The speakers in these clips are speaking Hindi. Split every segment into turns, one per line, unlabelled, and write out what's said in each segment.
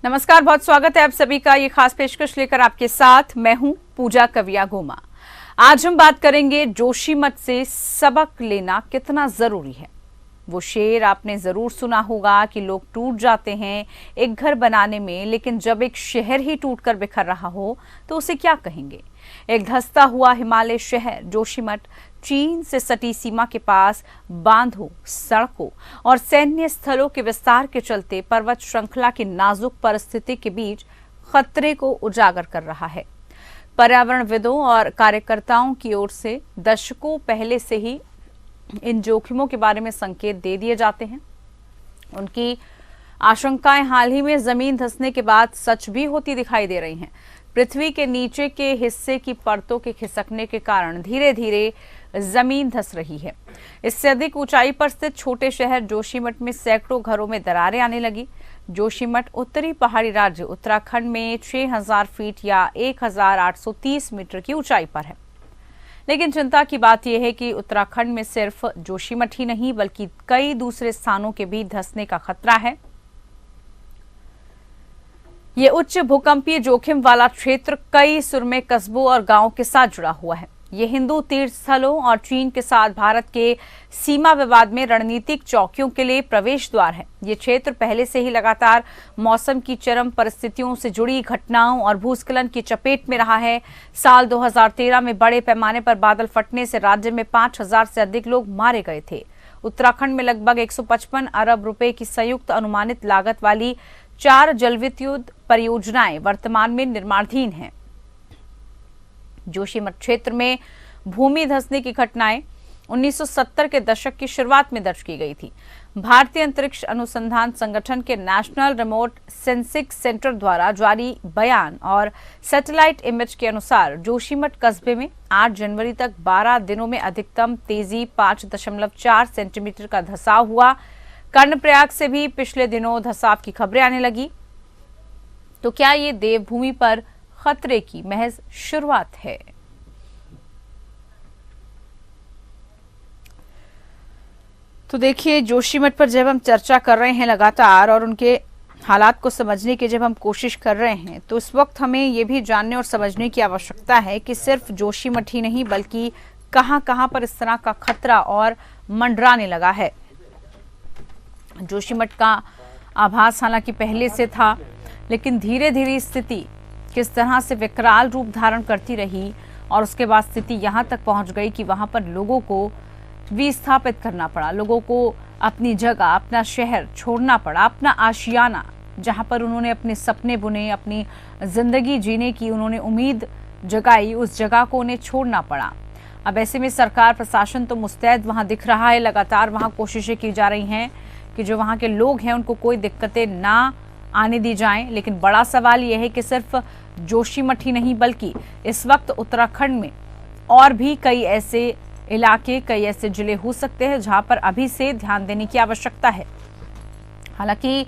नमस्कार, बहुत स्वागत है आप सभी का। ये खास पेशकश लेकर आपके साथ मैं हूं पूजा कविया गोमा। आज हम बात करेंगे जोशीमठ से सबक लेना कितना जरूरी है। वो शेर आपने जरूर सुना होगा कि लोग टूट जाते हैं एक घर बनाने में, लेकिन जब एक शहर ही टूटकर बिखर रहा हो तो उसे क्या कहेंगे। एक धंसता हुआ हिमालय शहर जोशीमठ चीन से सटी सीमा के पास बांधों, सड़कों और सैन्य स्थलों के विस्तार के चलते पर्वत श्रृंखला की नाजुक परिस्थिति के बीच खतरे को उजागर कर रहा है। पर्यावरणविदों और कार्यकर्ताओं की ओर से दशकों पहले से ही इन जोखिमों के बारे में संकेत दे दिए जाते हैं। उनकी आशंकाएं हाल ही में जमीन धंसने के बाद सच भी होती दिखाई दे रही हैं। पृथ्वी के नीचे के हिस्से की परतों के खिसकने के कारण धीरे धीरे जमीन धंस रही है। इससे अधिक ऊंचाई पर स्थित छोटे शहर जोशीमठ में सैकड़ों घरों में दरारें आने लगी। जोशीमठ उत्तरी पहाड़ी राज्य उत्तराखंड में 6000 फीट या 1830 मीटर की ऊंचाई पर है। लेकिन चिंता की बात यह है कि उत्तराखंड में सिर्फ जोशीमठ ही नहीं बल्कि कई दूसरे स्थानों के भी धंसने का खतरा है। ये उच्च भूकंपीय जोखिम वाला क्षेत्र कई सुरम्य कस्बों और गांवों के साथ जुड़ा हुआ है। ये हिंदू तीर्थ स्थलों और चीन के साथ भारत के सीमा विवाद में रणनीतिक चौकियों के लिए प्रवेश द्वार है। ये क्षेत्र पहले से ही लगातार मौसम की चरम परिस्थितियों से जुड़ी घटनाओं और भूस्खलन की चपेट में रहा है। साल 2013 में बड़े पैमाने पर बादल फटने से राज्य में 5000 से अधिक लोग मारे गए थे। उत्तराखंड में लगभग 155 अरब रुपए की संयुक्त अनुमानित लागत वाली 4 जलविद्युत परियोजनाएं वर्तमान में निर्माणाधीन हैं। जोशीमठ क्षेत्र में भूमि धंसने की घटनाएं 1970 के दशक की शुरुआत में दर्ज की गई थी। भारतीय अंतरिक्ष अनुसंधान संगठन के नेशनल रिमोट सेंसिंग सेंटर द्वारा जारी बयान और सैटेलाइट इमेज के अनुसार जोशीमठ कस्बे में 8 जनवरी तक 12 दिनों में अधिकतम तेजी 5.4 सेंटीमीटर का धंसाव हुआ। कर्णप्रयाग से भी पिछले दिनों धंसाव की खबरें आने लगी। तो क्या ये देवभूमि पर खतरे की महज शुरुआत है? तो देखिए, जोशीमठ पर जब हम चर्चा कर रहे हैं लगातार और उनके हालात को समझने की जब हम कोशिश कर रहे हैं, तो इस वक्त हमें ये भी जानने और समझने की आवश्यकता है कि सिर्फ जोशीमठ ही नहीं बल्कि कहां कहां पर इस तरह का खतरा और मंडराने लगा है। जोशीमठ का आभास हालांकि पहले से था, लेकिन धीरे धीरे स्थिति किस तरह से विकराल रूप धारण करती रही और उसके बाद स्थिति यहां तक पहुंच गई कि वहां पर लोगों को विस्थापित करना पड़ा। लोगों को अपनी जगह, अपना शहर छोड़ना पड़ा, अपना आशियाना जहां पर उन्होंने अपने सपने बुने, अपनी जिंदगी जीने की उन्होंने उम्मीद जगाई, उस जगह को उन्हें छोड़ना पड़ा। अब ऐसे में सरकार प्रशासन तो मुस्तैद वहां दिख रहा है। लगातार वहां कोशिशें की जा रही हैं कि जो वहां के लोग हैं उनको कोई दिक्कतें ना आने दी जाएं। लेकिन बड़ा सवाल यह है कि सिर्फ जोशीमठ ही नहीं बल्कि इस वक्त उत्तराखंड में और भी कई ऐसे इलाके, कई ऐसे जिले हो सकते हैं जहां पर अभी से ध्यान देने की आवश्यकता है। हालांकि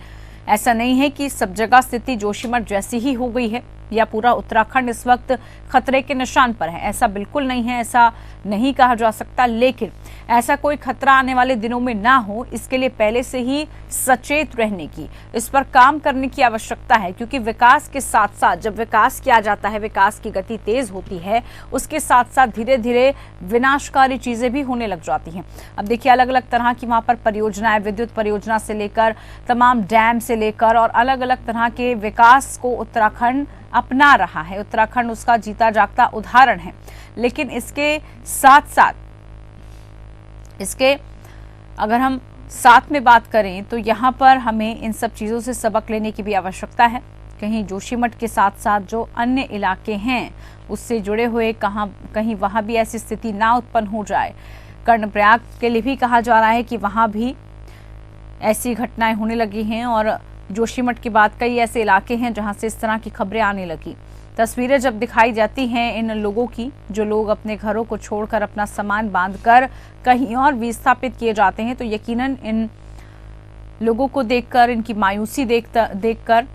ऐसा नहीं है कि सब जगह स्थिति जोशीमठ जैसी ही हो गई है या पूरा उत्तराखंड इस वक्त खतरे के निशान पर है। ऐसा बिल्कुल नहीं है, ऐसा नहीं कहा जा सकता। लेकिन ऐसा कोई खतरा आने वाले दिनों में ना हो, इसके लिए पहले से ही सचेत रहने की, इस पर काम करने की आवश्यकता है। क्योंकि विकास के साथ साथ जब विकास किया जाता है, विकास की गति तेज होती है, उसके साथ साथ धीरे धीरे विनाशकारी चीजें भी होने लग जाती हैं। अब देखिए, अलग अलग तरह की वहां पर परियोजनाएं, विद्युत परियोजना से लेकर तमाम डैम से लेकर और अलग अलग तरह के विकास को उत्तराखंड अपना रहा है। उत्तराखंड उसका जीता जागता उदाहरण है। लेकिन इसके साथ साथ अगर हम साथ में बात करें तो यहाँ पर हमें इन सब चीज़ों से सबक लेने की भी आवश्यकता है। कहीं जोशीमठ के साथ साथ जो अन्य इलाके हैं उससे जुड़े हुए कहीं वहाँ भी ऐसी स्थिति ना उत्पन्न हो जाए। कर्णप्रयाग के लिए भी कहा जा रहा है कि वहाँ भी ऐसी घटनाएं होने लगी हैं और जोशीमठ की बात, कई ऐसे इलाके हैं जहां से इस तरह की खबरें आने लगी। तस्वीरें जब दिखाई जाती हैं इन लोगों की, जो लोग अपने घरों को छोड़कर अपना सामान बांधकर कहीं और विस्थापित किए जाते हैं, तो यकीनन इन लोगों को देखकर, इनकी मायूसी देखकर,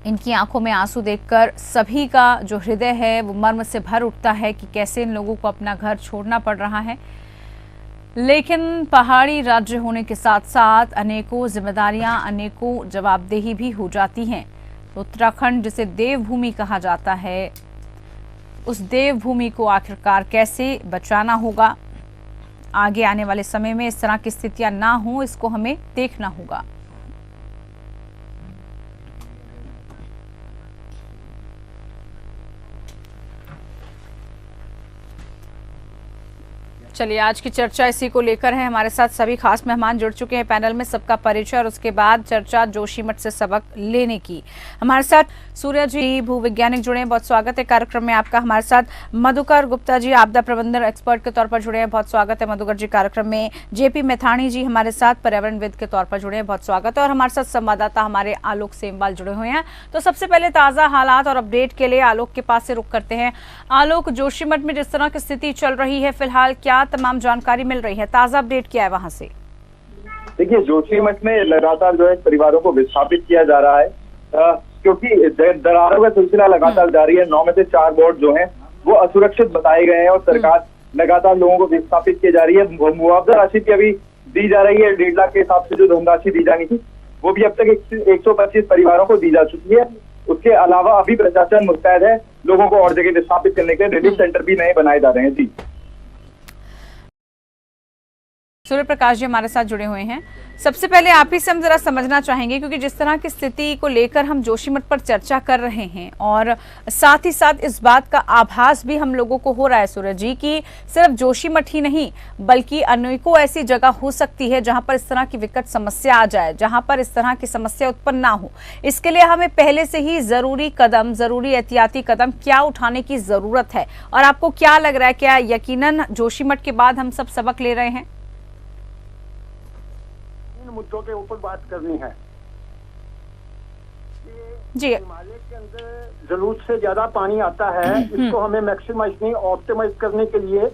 इनकी आंखों में आंसू देखकर सभी का जो हृदय है वो मर्म से भर उठता है कि कैसे इन लोगों को अपना घर छोड़ना पड़ रहा है। लेकिन पहाड़ी राज्य होने के साथ साथ अनेकों जिम्मेदारियां, अनेकों जवाबदेही भी हो जाती हैं। तो उत्तराखंड जिसे देवभूमि कहा जाता है, उस देवभूमि को आखिरकार कैसे बचाना होगा, आगे आने वाले समय में इस तरह की स्थितियां ना हो, इसको हमें देखना होगा। चलिए, आज की चर्चा इसी को लेकर है। हमारे साथ सभी खास मेहमान जुड़ चुके हैं पैनल में, सबका परिचय और उसके बाद चर्चा जोशीमठ से सबक लेने की। हमारे साथ सूर्या जी भूवैज्ञानिक जुड़े हैं, बहुत स्वागत है कार्यक्रम में आपका। हमारे साथ मधुकर गुप्ता जी आपदा प्रबंधन एक्सपर्ट के तौर पर जुड़े हैं, बहुत स्वागत है मधुकर जी कार्यक्रम में। जेपी मैथाणी जी हमारे साथ पर्यावरणविद के तौर पर जुड़े हैं, बहुत स्वागत है। और हमारे साथ संवाददाता हमारे आलोक सेमवाल जुड़े हुए हैं। तो सबसे पहले ताजा हालात और अपडेट के लिए आलोक के पास से रुख करते हैं। आलोक, जोशीमठ में जिस तरह की स्थिति चल रही है फिलहाल, क्या तमाम जानकारी मिल रही है, ताजा अपडेट क्या है वहां से?
देखिए, जोशीमठ में लगातार जो है परिवारों को विस्थापित किया जा रहा है, क्योंकि दरारों का सिलसिला लगातार जारी है। 9 में से 4 वार्ड जो हैं वो असुरक्षित बताए गए हैं और सरकार लगातार लोगों को विस्थापित की जा रही है। मुआवजा राशि भी अभी दी जा रही है, 1.5 लाख के हिसाब से जो धनराशि दी जानी थी वो भी अब तक 125 परिवारों को दी जा चुकी है। उसके अलावा अभी प्रशासन मुस्तैद है लोगों को और जगह विस्थापित करने के लिए, रिलीफ सेंटर भी नए बनाए जा रहे हैं। जी,
सूर्य प्रकाश जी हमारे साथ जुड़े हुए हैं। सबसे पहले आप ही से हम जरा समझना चाहेंगे, क्योंकि जिस तरह की स्थिति को लेकर हम जोशीमठ पर चर्चा कर रहे हैं और साथ ही साथ इस बात का आभास भी हम लोगों को हो रहा है सूर्य जी कि सिर्फ जोशीमठ ही नहीं बल्कि अनेकों ऐसी जगह हो सकती है जहां पर इस तरह की विकट समस्या आ जाए, जहां पर इस तरह की समस्या उत्पन्न ना हो। इसके लिए हमें पहले से ही जरूरी एहतियाती कदम क्या उठाने की जरूरत है, और आपको क्या लग रहा है, क्या यकीनन जोशीमठ के बाद हम सब सबक ले रहे हैं?
मुद्दों के ऊपर बात करनी है
जी।
हिमालय के अंदर जरूरत से ज्यादा पानी आता है, इसको हमें मैक्सिमाइज नहीं ऑप्टिमाइज करने के लिए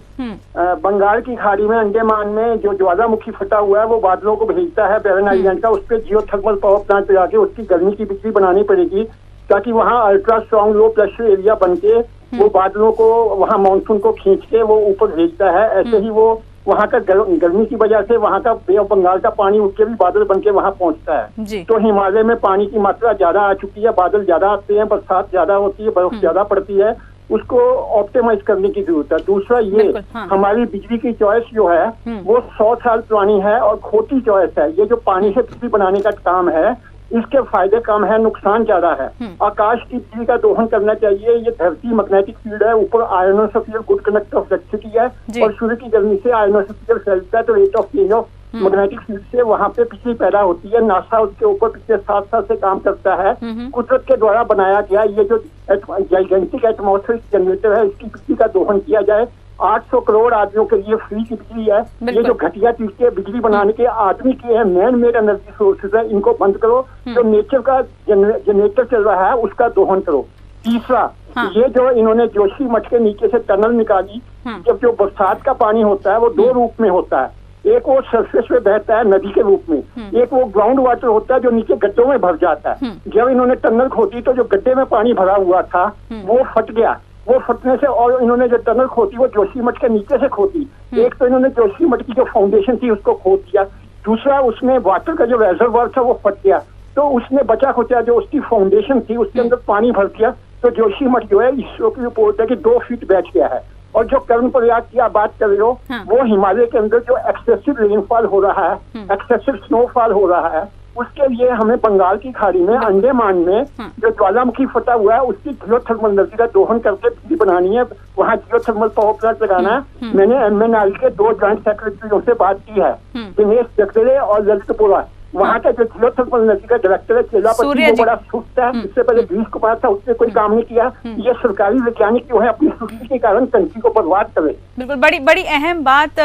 बंगाल की खाड़ी में, अंडमान में जो ज्वालामुखी फटा हुआ है वो बादलों को भेजता है बैरन आइलैंड का, उस पर जियो थर्मल पावर प्लांट पे जाके उसकी गर्मी की बिजली बनानी पड़ेगी, ताकि वहाँ ultra strong low pressure area बन के वो बादलों को, वहाँ मानसून को खींच के वो ऊपर भेजता है। ऐसे ही वो वहाँ का गर्मी की वजह से वहाँ का बे ऑफ बंगाल का पानी उठ के भी बादल बन के वहाँ पहुँचता है। तो हिमालय में पानी की मात्रा ज्यादा आ चुकी है, बादल ज्यादा आते हैं, बरसात ज्यादा होती है, बर्फ ज्यादा पड़ती है, उसको ऑप्टिमाइज करने की जरूरत है। दूसरा ये हमारी बिजली की चॉइस जो है वो 100 साल पुरानी है और खोटी चॉइस है। ये जो पानी से बिजली बनाने का काम है इसके फायदे कम है, नुकसान ज्यादा है। आकाश की बिजली का दोहन करना चाहिए। ये धरती मैग्नेटिक फील्ड है, ऊपर ionosphere good conductor of electricity है और सूर्य की गर्मी से आयोनोस्फीयर फैलता है, तो rate of change of magnetic field से वहाँ पे बिजली पैदा होती है। नासा उसके ऊपर पिछले 7 साल से काम करता है। कुदरत के द्वारा बनाया गया ये जो जाइगेंटिक एटमॉस्फेरिक जनरेटर है, इसकी बिजली का दोहन किया जाए। 800 करोड़ आदमियों के लिए फ्री की बिजली है। ये जो घटिया चीज के बिजली बनाने के आदमी के हैं मैन मेड एनर्जी सोर्सेज है, इनको बंद करो। जो नेचर का जनरेटर चल रहा है उसका दोहन करो। तीसरा, ये जो इन्होंने जोशीमठ के नीचे से टनल निकाली, जब जो बरसात का पानी होता है वो 2 रूप में होता है। एक वो सरफेस पे बहता है नदी के रूप में, एक वो ग्राउंड वाटर होता है जो नीचे गड्ढों में भर जाता है। जब इन्होंने टनल खोदी तो जो गड्ढे में पानी भरा हुआ था वो फट गया। वो फटने से, और इन्होंने जो टनल खोदी वो जोशीमठ के नीचे से खोदी। एक तो इन्होंने जोशीमठ की जो फाउंडेशन थी उसको खोद दिया, दूसरा उसमें वाटर का जो रेजर्वायर था वो फट गया, तो उसने बचा खुचा जो उसकी फाउंडेशन थी उसके अंदर पानी भर दिया। तो जोशीमठ जो है इसरो की रिपोर्ट है कि 2 फीट बैठ गया है। और जो कर्णप्रयाग की आप बात कर रहे हो वो हिमालय के अंदर जो एक्सेसिव रेनफॉल हो रहा है, एक्सेसिव स्नोफॉल हो रहा है, उसके लिए हमें बंगाल की खाड़ी में, अंडमान में जो ज्वालामुखी फटा हुआ है उसकी जियोथर्मल एनर्जी का दोहन करके बिजली बनानी है। वहाँ जियोथर्मल पावर प्लांट लगाना है। मैंने MNRE के 2 जॉइंट सेक्रेटरियों से बात की है, दिनेश जगदले और ललित बोरा। वहाँ का जो जियोथर्मल एनर्जी का डायरेक्टर है चेलापति, वो बड़ा सुस्त है। इससे पहले 20 को पास था, उसने कोई काम नहीं किया। ये सरकारी वैज्ञानिक जो है अपनी सुस्ती के कारण कंट्री को बर्बाद करे।
बिल्कुल, बड़ी अहम बात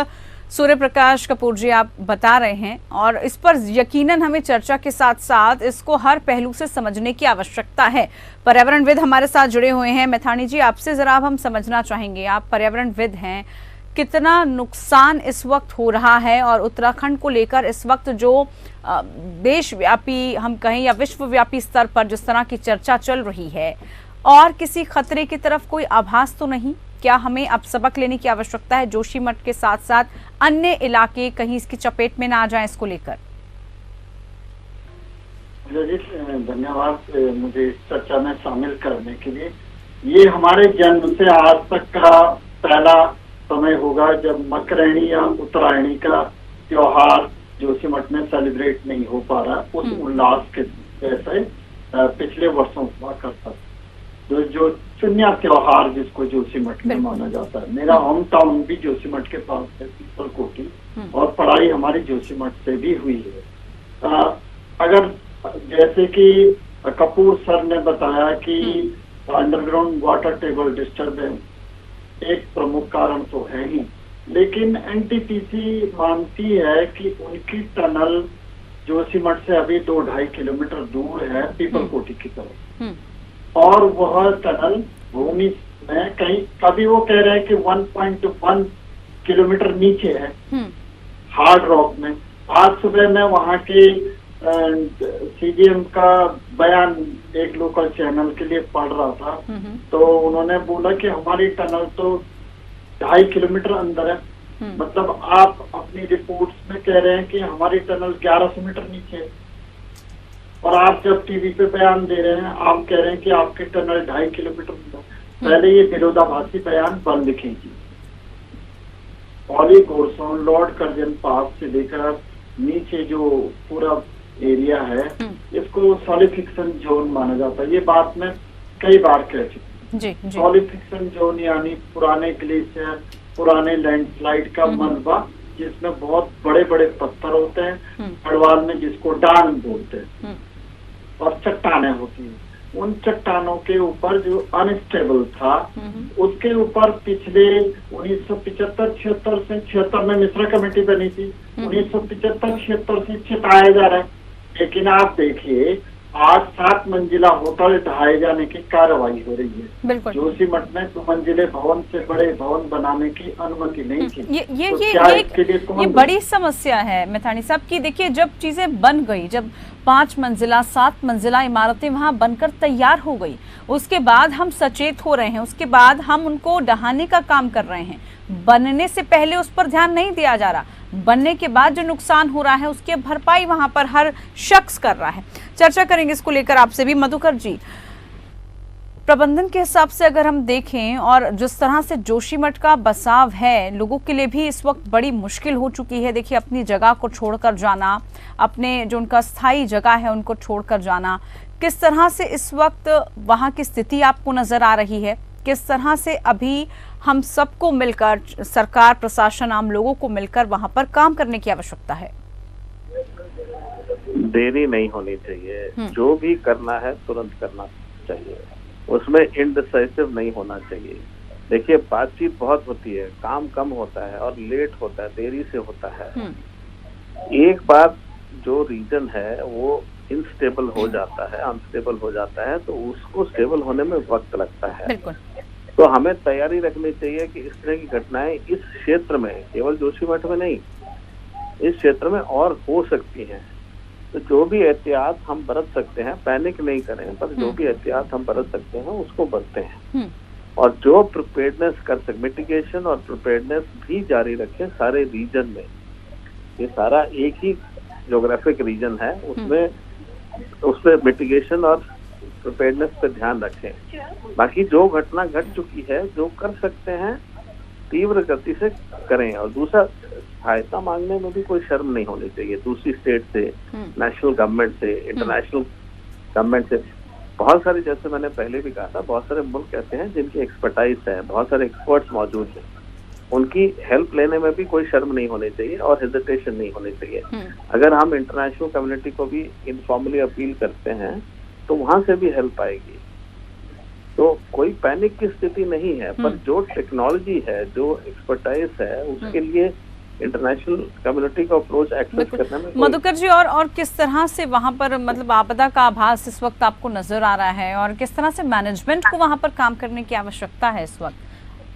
सूर्य प्रकाश कपूर जी आप बता रहे हैं, और इस पर यकीनन हमें चर्चा के साथ साथ इसको हर पहलू से समझने की आवश्यकता है। पर्यावरणविद हमारे साथ जुड़े हुए हैं। मैथाणी जी, आपसे जरा हम समझना चाहेंगे, आप पर्यावरणविद हैं, कितना नुकसान इस वक्त हो रहा है और उत्तराखंड को लेकर इस वक्त जो देशव्यापी हम कहें या विश्वव्यापी स्तर पर जिस तरह की चर्चा चल रही है, और किसी खतरे की तरफ कोई आभास तो नहीं? क्या हमें अब सबक लेने की आवश्यकता है, जोशीमठ के साथ साथ अन्य इलाके कहीं इसकी चपेट में ना आ जाएं इसको लेकर?
जी धन्यवाद मुझे इस चर्चा में शामिल करने के लिए। ये हमारे जन्म से आज तक का पहला समय होगा जब मकरैणी या उत्तरायणी का त्योहार जोशीमठ में सेलिब्रेट नहीं हो पा रहा उस उल्लास के जैसे पिछले वर्षों हुआ करता था। जो चुन्या त्योहार जिसको जोशीमठ में माना जाता है। मेरा होम टाउन भी जोशीमठ के पास है, पीपलकोटी, और पढ़ाई हमारी जोशीमठ से भी हुई है। अगर जैसे कि कपूर सर ने बताया कि अंडरग्राउंड वाटर टेबल डिस्टर्बेंस एक प्रमुख कारण तो है ही, लेकिन एनटीपीसी मानती है कि उनकी टनल जोशीमठ से अभी 2-2.5 किलोमीटर दूर है पीपलकोटी की तरफ, और वह टनल भूमि में कहीं कभी वो कह रहे हैं कि 1.1 किलोमीटर नीचे है हार्ड रॉक में। आज सुबह मैं वहाँ के सीजीएम का बयान एक लोकल चैनल के लिए पढ़ रहा था, तो उन्होंने बोला कि हमारी टनल तो 2.5 किलोमीटर अंदर है। मतलब आप अपनी रिपोर्ट्स में कह रहे हैं कि हमारी टनल 1100 मीटर नीचे है, और आप जब टीवी पे बयान दे रहे हैं आप कह रहे हैं कि आपकी टनल 2.5 किलोमीटर अंदर। पहले ये विरोधाभासी बयान बंद कीजिए। ऑली गोरसोन लॉर्ड कर्जन पास से लेकर नीचे जो पूरा एरिया है इसको सॉलिफिकेशन जोन माना जाता है। ये बात मैं कई बार कह चुकी हूँ। सॉलिफिकेशन जोन यानी पुराने ग्लेशियर, पुराने लैंडस्लाइड का मलबा जिसमें बहुत बड़े बड़े पत्थर होते हैं, गढ़वाल में जिसको डांग बोलते हैं, और चट्टानें होती हैं। उन चट्टानों के ऊपर जो अनस्टेबल था उसके ऊपर पिछले 1975-76 से 76 में मिश्रा कमेटी बनी थी, 1975-76 से छिपाया जा रहा है। लेकिन आप देखिए आज 7 मंजिला होटल ढहाए जाने की कार्रवाई हो रही है। जोशीमठ में 2 मंजिले भवन से बड़े भवन बनाने की अनुमति नहीं थी।
ये बड़ी समस्या है मैथानी साहब की। देखिए जब चीजें बन गई, जब 5 मंजिला 7 मंजिला इमारतें वहां बनकर तैयार हो गई, उसके बाद हम सचेत हो रहे हैं, उसके बाद हम उनको ढहाने का काम कर रहे हैं। बनने से पहले उस पर ध्यान नहीं दिया जा रहा, बनने के बाद जो नुकसान हो रहा है उसकी भरपाई वहां पर हर शख्स कर रहा है। चर्चा करेंगे इसको लेकर आपसे भी। मधुकर जी, प्रबंधन के हिसाब से अगर हम देखें और जिस तरह से जोशीमठ का बसाव है, लोगों के लिए भी इस वक्त बड़ी मुश्किल हो चुकी है। देखिए अपनी जगह को छोड़कर जाना, अपने जो उनका स्थायी जगह है उनको छोड़कर जाना, किस तरह से इस वक्त वहां की स्थिति आपको नजर आ रही है? किस तरह से अभी हम सबको मिलकर, सरकार, प्रशासन, आम लोगों को मिलकर वहां पर काम करने की आवश्यकता है?
देरी नहीं होनी चाहिए, जो भी करना है तुरंत करना चाहिए, उसमें इनडिसाइसिव नहीं होना चाहिए। देखिए बातचीत बहुत होती है, काम कम होता है और लेट होता है, देरी से होता है। एक बार जो रीजन है वो इनस्टेबल हो जाता है, अनस्टेबल हो जाता है, तो उसको स्टेबल होने में वक्त लगता है। तो हमें तैयारी रखनी चाहिए कि इस तरह की घटनाएं इस क्षेत्र में, केवल जोशीमठ में नहीं, इस क्षेत्र में और हो सकती हैं। तो जो भी एहतियात हम बरत सकते हैं, पैनिक नहीं करें, पर जो भी एहतियात हम बरत सकते हैं उसको बरतें हैं, और जो प्रिपेयर्डनेस कर सकते, मिटिगेशन और प्रिपेयर्डनेस भी जारी रखें सारे रीजन में। ये सारा एक ही ज्योग्राफिक रीजन है, उसमें मिटिगेशन और प्रिपेयर्डनेस पे ध्यान रखें। बाकी जो घटना घट चुकी है, जो कर सकते हैं तीव्र गति से करें। और दूसरा, सहायता मांगने में भी कोई शर्म नहीं होनी चाहिए, दूसरी स्टेट से, नेशनल गवर्नमेंट से, इंटरनेशनल गवर्नमेंट से। बहुत सारे, जैसे मैंने पहले भी कहा था, बहुत सारे मुल्क ऐसे हैं जिनकी एक्सपर्टाइज है, बहुत सारे एक्सपर्ट्स मौजूद हैं, उनकी हेल्प लेने में भी कोई शर्म नहीं होनी चाहिए और हेजिटेशन नहीं होनी चाहिए। अगर हम इंटरनेशनल कम्युनिटी को भी इनफॉर्मली अपील करते हैं तो वहां से भी हेल्प आएगी। तो कोई पैनिक की स्थिति नहीं है, पर जो टेक्नोलॉजी है, जो एक्सपर्टाइज है, उसके लिए इंटरनेशनल कम्युनिटी को अप्रोच एक्सेस करने में।
मधुकर जी, और किस तरह से वहां पर मतलब आपदा का आभास इस वक्त आपको नजर आ रहा है, और किस तरह से मैनेजमेंट को वहां पर काम करने की आवश्यकता है इस वक्त?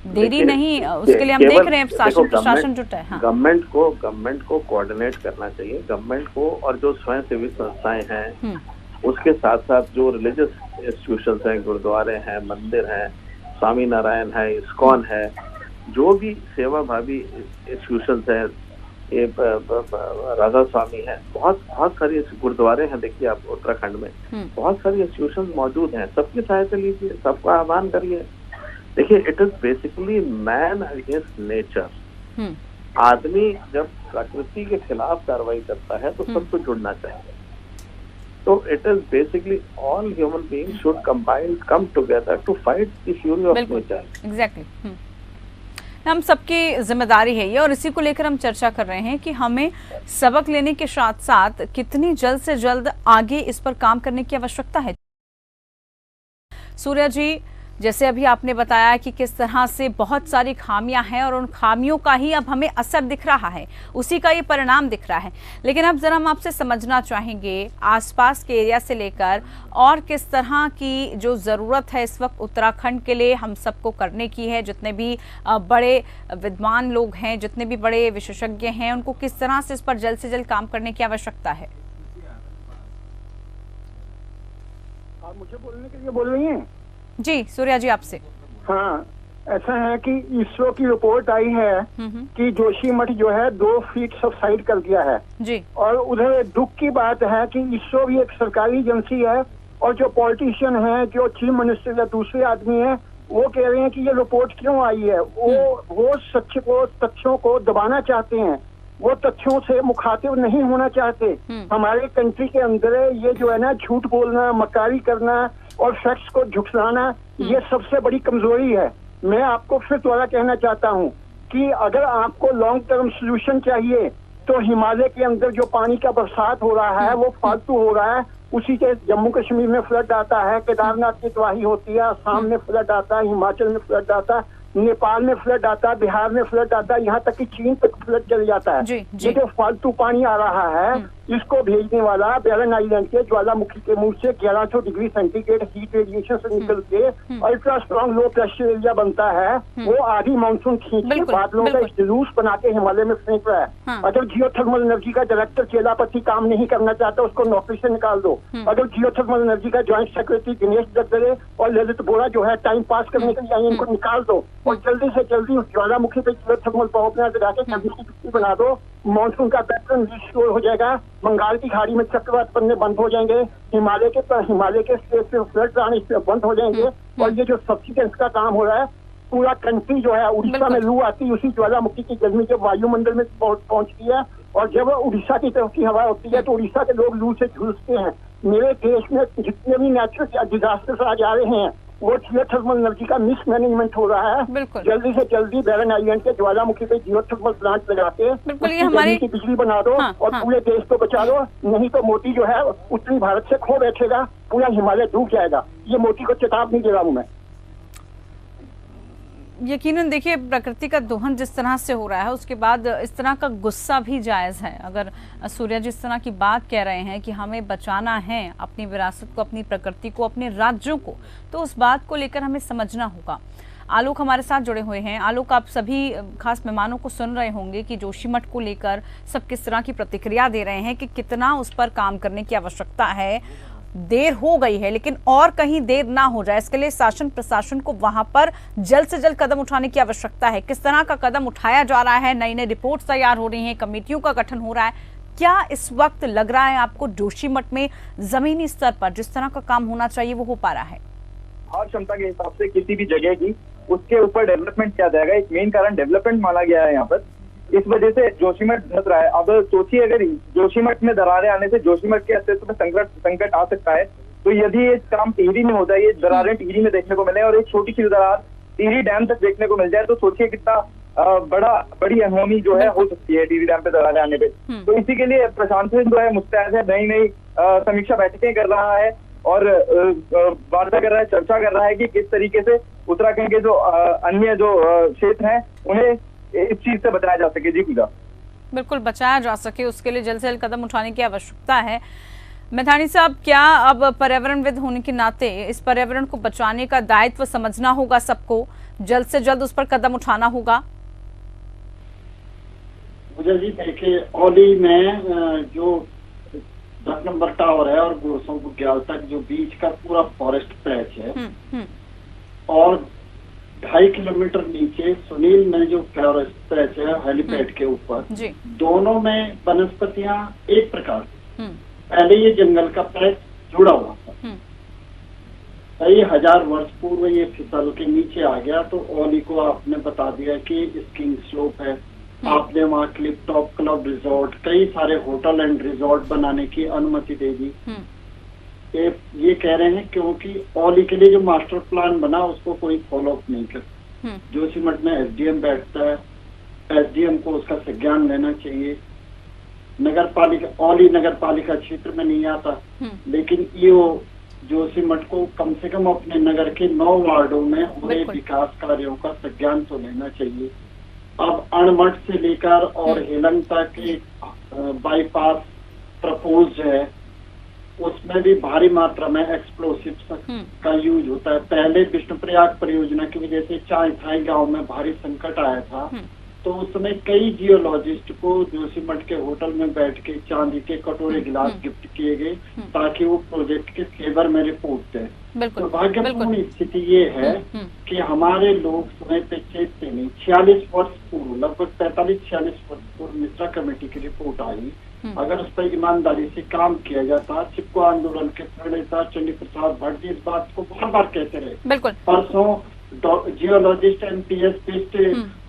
देरी नहीं, उसके लिए हम देख रहे हैं प्रशासन जुटा है।
गवर्नमेंट को कोऑर्डिनेट करना चाहिए, गवर्नमेंट को, और जो स्वयं सेवी संस्थाएं हैं उसके साथ साथ जो रिलीजियस इंस्टीट्यूशंस हैं, गुरुद्वारे हैं, मंदिर हैं, स्वामी नारायण है, इस्कॉन है, जो भी सेवा भावी इंस्टीट्यूशंस हैं, ये राधा स्वामी है, बहुत बहुत सारी गुरुद्वारे हैं। देखिए आप उत्तराखंड में बहुत सारी इंस्टीट्यूशन मौजूद हैं, सबकी सहायता लीजिए, सबका आह्वान करिए। देखिए it is basically man against nature. आदमी जब प्रकृति के खिलाफ कार्रवाई करता है तो सबको जुड़ना चाहिए। तो it is basically all human beings should come together to fight the fury of nature.
Exactly. हम सबकी जिम्मेदारी है ये, और इसी को लेकर हम चर्चा कर रहे हैं कि हमें सबक लेने के साथ साथ कितनी जल्द से जल्द आगे इस पर काम करने की आवश्यकता है। सूर्या जी, जैसे अभी आपने बताया कि किस तरह से बहुत सारी खामियां हैं और उन खामियों का ही अब हमें असर दिख रहा है, उसी का ये परिणाम दिख रहा है। लेकिन अब जरा हम आपसे समझना चाहेंगे आसपास के एरिया से लेकर और किस तरह की जो ज़रूरत है इस वक्त उत्तराखंड के लिए हम सबको करने की है। जितने भी बड़े विद्वान लोग हैं, जितने भी बड़े विशेषज्ञ हैं, उनको किस तरह से इस पर जल्द से जल्द काम करने की आवश्यकता है।
आप मुझे बोलने के लिए बोल रही हैं?
जी सूर्या जी, आपसे।
हाँ, ऐसा है कि इसरो की रिपोर्ट आई है कि जोशीमठ जो है 2 फीट सबसाइड कर दिया है
जी।
और उधर दुख की बात है कि इसरो भी एक सरकारी एजेंसी है और जो पॉलिटिशियन है, जो चीफ मिनिस्टर या दूसरे आदमी है, वो कह रहे हैं कि ये रिपोर्ट क्यों आई है। वो तथ्यों को दबाना चाहते हैं, वो तथ्यों से मुखातिब नहीं होना चाहते। हमारे कंट्री के अंदर ये जो है ना, झूठ बोलना, मक्कारी करना और फैक्ट्स को झुकसाना, ये सबसे बड़ी कमजोरी है। मैं आपको फिर दोबारा कहना चाहता हूँ कि अगर आपको लॉन्ग टर्म सोल्यूशन चाहिए तो हिमालय के अंदर जो पानी का बरसात हो रहा है वो फालतू हो रहा है। उसी के जम्मू कश्मीर में फ्लड आता है, केदारनाथ की तबाही होती है, असम में फ्लड आता है, हिमाचल में फ्लड आता है, नेपाल में फ्लड आता है, बिहार में फ्लड आता है, यहाँ तक कि चीन तक फ्लड चल जाता है। ये जो फालतू पानी आ रहा है, इसको भेजने वाला बैरन आइलैंड के ज्वालामुखी के मुंह से 1100 डिग्री सेंटीग्रेड हीट रेडिएशन से निकल के ultra strong low pressure area बनता है। वो आधी मानसून खींच के बादलों का एक जुलूस बना के हिमालय में फेंक रहा है। अगर जियोथर्मल एनर्जी का डायरेक्टर चेलापति काम नहीं करना चाहता, उसको नौकरी से निकाल दो। अगर जियोथर्मल एनर्जी का ज्वाइंट सेक्रेटरी दिनेश दत्तरे और ललित बोरा जो है टाइम पास करने के लिए आए, इनको निकाल दो और जल्दी से जल्दी ज्वालामुखी पे जियोथर्मल पावर प्लांट लगा के बिजली बना दो। मानसून का पैटर्न रिस्टोर हो जाएगा, बंगाल की खाड़ी में चक्रवात बनने बंद हो जाएंगे, हिमालय के स्टेट से फ्लड आने बंद हो जाएंगे। और ये जो सब्सिडेंस का काम हो रहा है, पूरा कंट्री जो है, उड़ीसा में लू आती है, उसी ज्वालामुखी की गर्मी जब वायुमंडल में पहुंचती है और जब उड़ीसा की तरफ की हवा होती है तो उड़ीसा के लोग लू से झुलसते हैं। मेरे देश में जितने भी नेचुरल डिजास्टर्स आ जा रहे हैं वो जियोथर्मल एनर्जी का मिसमैनेजमेंट हो रहा है। जल्दी से जल्दी बैरन आइलैंड के ज्वालामुखी पे जियोथर्मल प्लांट लगा के हमारी बिजली बना दो और पूरे देश को बचा दो। नहीं तो मोदी जो है उत्तरी भारत से खो बैठेगा, पूरा हिमालय डूब जाएगा। ये मोदी को चेतावनी दे रहा हूँ मैं।
यकीनन देखिए, प्रकृति का दोहन जिस तरह से हो रहा है उसके बाद इस तरह का गुस्सा भी जायज़ है। अगर सूर्या जी इस तरह की बात कह रहे हैं कि हमें बचाना है अपनी विरासत को, अपनी प्रकृति को, अपने राज्यों को, तो उस बात को लेकर हमें समझना होगा। आलोक हमारे साथ जुड़े हुए हैं। आलोक, आप सभी खास मेहमानों को सुन रहे होंगे कि जोशीमठ को लेकर सब किस तरह की प्रतिक्रिया दे रहे हैं कि कितना उस पर काम करने की आवश्यकता है। देर हो गई है लेकिन और कहीं देर ना हो जाए, इसके लिए शासन प्रशासन को वहां पर जल्द से जल्द कदम उठाने की आवश्यकता है। किस तरह का कदम उठाया जा रहा है? नई नई रिपोर्ट्स तैयार हो रही हैं, कमेटियों का गठन हो रहा है। क्या इस वक्त लग रहा है आपको जोशीमठ में जमीनी स्तर पर जिस तरह का काम होना चाहिए वो हो पा रहा है?
और क्षमता के हिसाब से किसी भी जगह की उसके ऊपर डेवलपमेंट किया जाएगा। एक मेन कारण डेवलपमेंट माना गया है यहाँ पर, इस वजह से जोशीमठ धस रहा है। अब सोचिए, अगर जोशीमठ में दरारें आने से जोशीमठ के अस्तित्व में संकट आ सकता है, तो यदि ये काम टिहरी में होता है, ये दरारें टिहरी में देखने को मिले और एक छोटी सी दरार टिहरी डैम तक देखने को मिल जाए, तो सोचिए कितना बड़ी अनहोनी जो है हो सकती है टिहरी डैम पे दरारें आने पे। तो इसी के लिए प्रशासन जो है मुस्तैद है, नई नई समीक्षा बैठकें कर रहा है और वार्ता कर रहा है, चर्चा कर रहा है कि किस तरीके से उत्तराखंड के जो अन्य जो क्षेत्र हैं उन्हें इस चीज से बचाया जा सके। जी पूजा,
बिल्कुल बचाया जा सके, उसके लिए जल्द से जल्द कदम उठाने की आवश्यकता है। मैथानी साहब, क्या अब पर्यावरणविद होने के नाते इस पर्यावरण को बचाने का दायित्व समझना होगा सबको, जल्द से जल्द उस पर कदम उठाना होगा?
मुझे जी देखिए, औली में जो 10 नंबर टावर है और गोरसों बुग्याल तक जो बीच का पूरा फॉरेस्ट पैच है और 2.5 किलोमीटर नीचे सुनील में जो फॉरेस्ट पैच है हेलीपैड के ऊपर,
जी
दोनों में वनस्पतियां एक प्रकार से,
हम्म
पहले ये जंगल का पैच जुड़ा हुआ था, कई हजार वर्ष पूर्व ये फिसल के नीचे आ गया, तो ओली को आपने बता दिया कि स्कीइंग स्लोप है, आपने वहाँ क्लिफ टॉप क्लब रिजॉर्ट, कई सारे होटल एंड रिजॉर्ट बनाने की अनुमति दे दी। ये कह रहे हैं क्योंकि ओली के लिए जो मास्टर प्लान बना उसको कोई फॉलो अप नहीं कर। जोशीमठ में एसडीएम बैठता है, एसडीएम को उसका संज्ञान लेना चाहिए। नगर पालिका, ओली नगर पालिका क्षेत्र में नहीं आता, लेकिन ईओ जोशीमठ को कम से कम अपने नगर के 9 वार्डों में हो रहे विकास कार्यों का संज्ञान तो लेना चाहिए। अब अणमठ से लेकर और हेलंग तक बाईपास प्रपोज है, उसमें भी भारी मात्रा में एक्सप्लोसिव का यूज होता है। पहले विष्णुप्रयाग परियोजना की वजह से चाईथाई गांव में भारी संकट आया था, तो उस समय कई जियोलॉजिस्ट को जोशीमठ के होटल में बैठ के चांदी के कटोरे गिलास गिफ्ट किए गए ताकि वो प्रोजेक्ट के फेवर में रिपोर्ट दें। दुर्भाग्यपूर्ण स्थिति ये है कि हमारे लोग समय पे चेतते नहीं। 46 वर्ष पूर्व, लगभग 45-46 वर्ष पूर्व मिश्रा कमेटी की रिपोर्ट आई, अगर उस पर ईमानदारी से काम किया जाता। चिपको आंदोलन के प्रणेता चंडी प्रसाद भट्ट जी इस बात को बार बार कहते रहे। परसों जियोलॉजिस्ट एमपीएस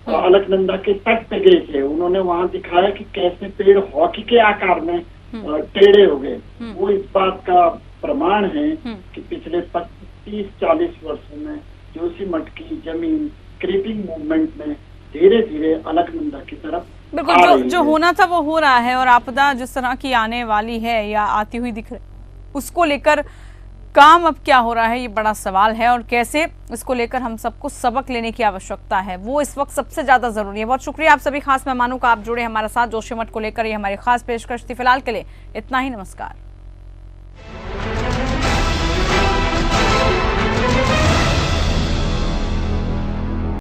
अलकनंदा के तट पे गए थे, उन्होंने वहां दिखाया कि कैसे पेड़ हॉकी के आकार में टेढ़े हो गए। वो इस बात का प्रमाण है कि पिछले 30-40 वर्षों में जोशीमठ की जमीन क्रीपिंग मूवमेंट में धीरे धीरे अलकनंदा की तरफ
बिल्कुल जो होना था वो हो रहा है, और आपदा जिस तरह की आने वाली है या आती हुई दिख रही, उसको लेकर काम अब क्या हो रहा है ये बड़ा सवाल है, और कैसे इसको लेकर हम सबको सबक लेने की आवश्यकता है वो इस वक्त सबसे ज्यादा जरूरी है। बहुत शुक्रिया आप सभी खास मेहमानों का, आप जुड़े हमारे साथ जोशीमठ को लेकर, ये हमारी खास पेशकश थी। फिलहाल के लिए इतना ही, नमस्कार।